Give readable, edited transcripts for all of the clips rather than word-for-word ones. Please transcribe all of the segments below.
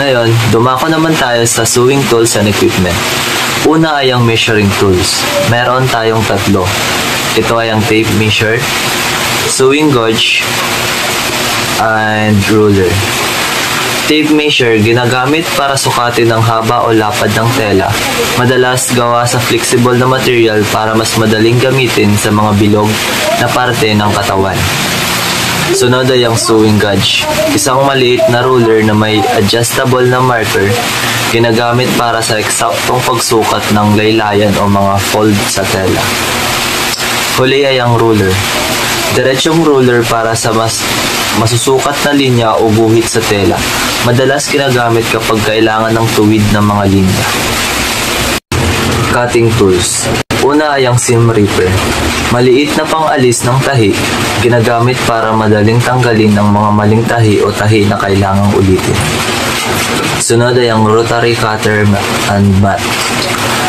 Ngayon, dumako naman tayo sa sewing tools and equipment. Una ay ang measuring tools. Meron tayong tatlo. Ito ay ang tape measure, sewing gauge, and ruler. Tape measure, ginagamit para sukatin ang haba o lapad ng tela. Madalas gawa sa flexible na material para mas madaling gamitin sa mga bilog na parte ng katawan. Sunod ay ang sewing gauge, isang maliit na ruler na may adjustable na marker, ginagamit para sa eksaktong pagsukat ng laylayan o mga fold sa tela. Huli ay ang ruler, diretsong ruler para sa mas masusukat na linya o guhit sa tela. Madalas ginagamit kapag kailangan ng tuwid ng mga linya. Cutting tools. Una ay ang seam ripper. Maliit na pangalis ng tahi, ginagamit para madaling tanggalin ang mga maling tahi o tahi na kailangang ulitin. Sunod ay ang rotary cutter and mat.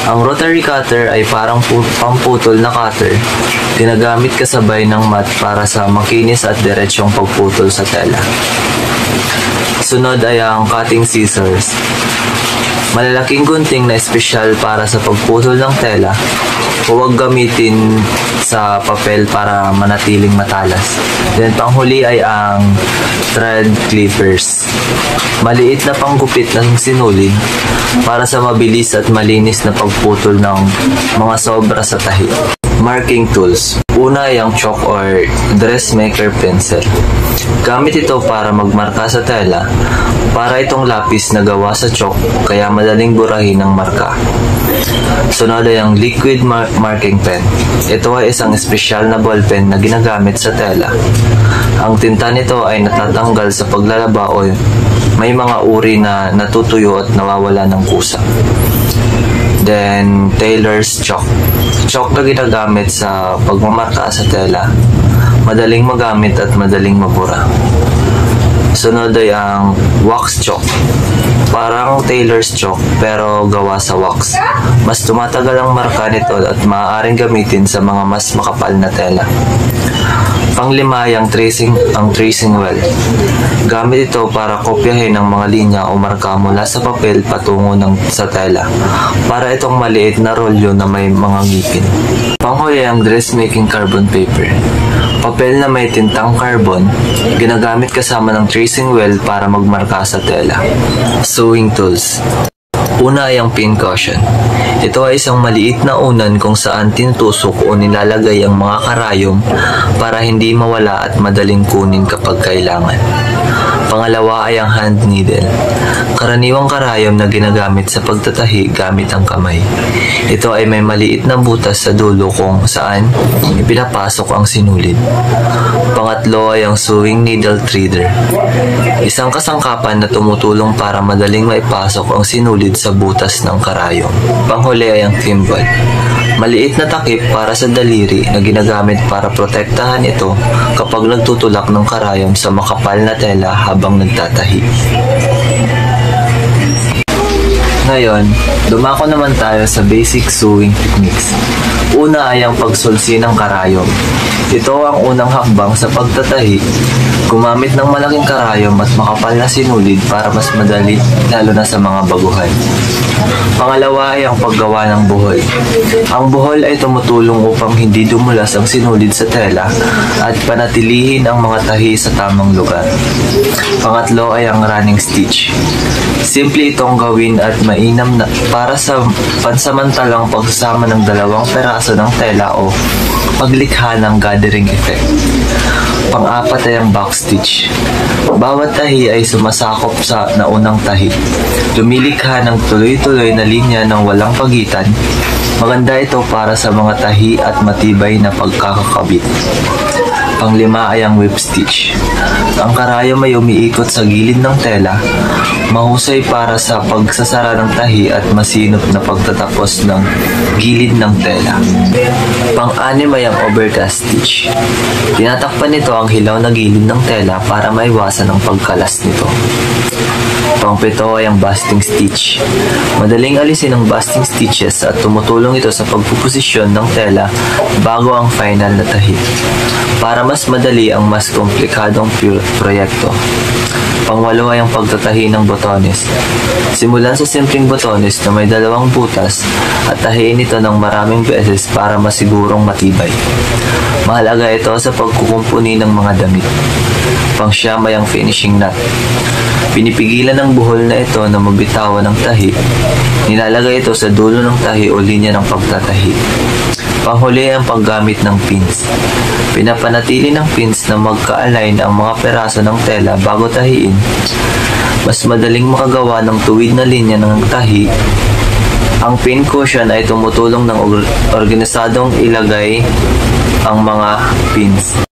Ang rotary cutter ay parang pamputol na cutter. Ginagamit kasabay ng mat para sa makinis at diretsyong pagputol sa tela. Sunod ay ang cutting scissors. Malalaking gunting na espesyal para sa pagputol ng tela. Huwag gamitin sa papel para manatiling matalas. Then panghuli ay ang thread clippers. Maliit na panggupit ng sinulid para sa mabilis at malinis na pagputol ng mga sobra sa tahi. Marking tools. Una ay ang chalk or dressmaker pencil. Gamit ito para magmarka sa tela. Para itong lapis na gawa sa chalk kaya madaling burahin ang marka. Sunod ay ang liquid marking pen. Ito ay isang espesyal na ballpen na ginagamit sa tela. Ang tinta nito ay natatanggal sa paglalaba o may mga uri na natutuyo at nawawala ng kusa. Then, tailor's chalk. Chalk na ginagamit sa pagmamarka sa tela. Madaling magamit at madaling mabura. Sunod ay ang wax chalk. Parang tailor's chalk pero gawa sa wax. Mas tumatagal ang marka nito at maaaring gamitin sa mga mas makapal na tela. Panglima ay ang tracing wheel. Gamit ito para kopyahin ang mga linya o marka mula sa papel patungo sa tela. Para itong maliit na rolyo na may mga ngipin. Panghuli ang dressmaking carbon paper. Papel na may tintang carbon, ginagamit kasama ng tracing wheel para magmarka sa tela. Sewing tools. Una ay ang pin cushion. Ito ay isang maliit na unan kung saan tinutusok o nilalagay ang mga karayom para hindi mawala at madaling kunin kapag kailangan. Pangalawa ay ang hand needle. Karaniwang karayom na ginagamit sa pagtatahi gamit ang kamay. Ito ay may maliit na butas sa dulo kung saan ipinapasok ang sinulid. Pangatlo ay ang sewing needle threader. Isang kasangkapan na tumutulong para madaling maipasok ang sinulid sa butas ng karayom. Panghuli ay ang thimble. Maliit na takip para sa daliri na ginagamit para protektahan ito kapag nagtutulak ng karayom sa makapal na tela habang nagtatahi. Ngayon, dumako naman tayo sa basic sewing techniques. Una ay ang pagsulsi ng karayom. Ito ang unang hakbang sa pagtatahi. Gumamit ng malaking karayom at makapal na sinulid para mas madali, lalo na sa mga baguhan. Pangalawa ay ang paggawa ng buhol. Ang buhol ay tumutulong upang hindi dumulas ang sinulid sa tela at panatilihin ang mga tahi sa tamang lugar. Pangatlo ay ang running stitch. Simple itong gawin at mainam na para sa pansamantalang pagsasama ng dalawang peraso ng tela o paglikha ng gathering effect. Pang-apat ay ang backstitch. Bawat tahi ay sumasakop sa naunang tahi. Lumilikha ng tuloy-tuloy na linya ng walang pagitan. Maganda ito para sa mga tahi at matibay na pagkakakabit. Panglima ay ang whip stitch. Ang karayom ay umiikot sa gilid ng tela, mahusay para sa pagsasara ng tahi at masinop na pagtatapos ng gilid ng tela. Pang-anim ay ang overcast stitch. Tinatakpan nito ang hilaw na gilid ng tela para maiwasan ang pagkalas nito. Pang-pito ay ang basting stitch. Madaling alisin ang basting stitches at tumutulong ito sa pagpuposisyon ng tela bago ang final na tahi, para mas madali ang mas komplikadong proyekto. Pangwalo ay ang pagtatahi ng botones. Simulan sa simpleng botones na may dalawang butas at tahiin ito ng maraming beses para masigurong matibay. Mahalaga ito sa pagkukumpuni ng mga damit. Pang-siyam ay ang finishing knot. Pinipigilan ng buhol na ito na mabitawan ng tahi. Nilalagay ito sa dulo ng tahi o linya ng pagtatahi. Panghuli ang paggamit ng pins. Pinapanatili ng pins na magka-align ang mga peraso ng tela bago tahiin. Mas madaling makagawa ng tuwid na linya ng tahi. Ang pin cushion ay tumutulong ng organisadong ilagay ang mga pins.